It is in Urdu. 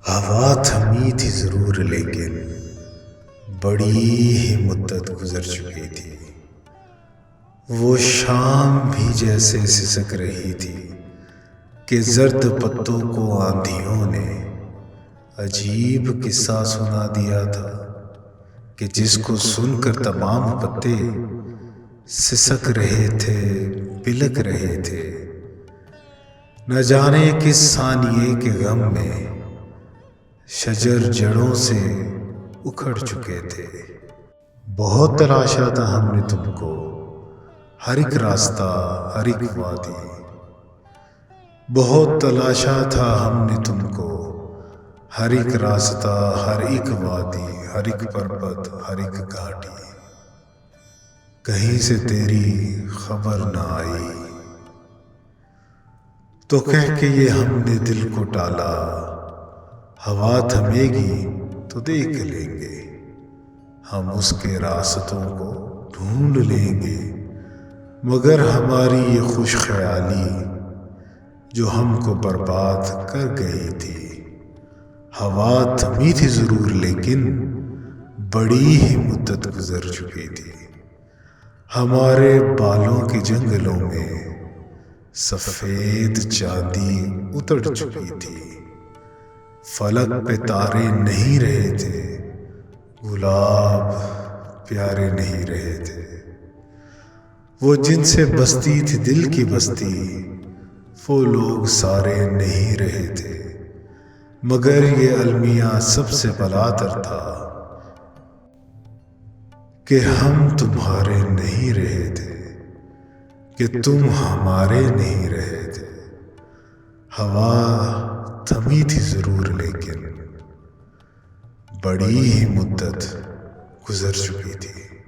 ہوا تھمی تھی ضرور لیکن بڑی ہی مدت گزر چکی تھی۔ وہ شام بھی جیسے سسک رہی تھی کہ زرد پتوں کو آندھیوں نے عجیب قصہ سنا دیا تھا کہ جس کو سن کر تمام پتے سسک رہے تھے، بلک رہے تھے۔ نہ جانے کس ثانیے کے غم میں شجر جڑوں سے اکھڑ چکے تھے۔ بہت تلاشا تھا ہم نے تم کو، ہر ایک راستہ، ہر ایک وادی۔ بہت تلاشا تھا ہم نے تم کو، ہر ایک راستہ، ہر ایک وادی، ہر ایک پربت، ہر ایک گھاٹی۔ کہیں سے تیری خبر نہ آئی تو کہہ کے یہ ہم نے دل کو ٹالا، ہوا تھمے گی تو دیکھ لیں گے، ہم اس کے راستوں کو ڈھونڈ لیں گے۔ مگر ہماری یہ خوش خیالی جو ہم کو برباد کر گئی تھی۔ ہوا تھمی تھی ضرور لیکن بڑی ہی مدت گزر چکی تھی۔ ہمارے بالوں کے جنگلوں میں سفید چاندی اتر چکی تھی۔ فلک پہ تارے نہیں رہے تھے، گلاب پیارے نہیں رہے تھے۔ وہ جن سے بستی تھی دل کی بستی، وہ لوگ سارے نہیں رہے تھے۔ مگر یہ المیہ سب سے بالاتر تھا کہ ہم تمہارے نہیں رہے تھے، کہ تم ہمارے نہیں رہے تھے۔ ہوا تھمی تھی ضرور لیکن بڑی ہی مدت گزر چکی تھی۔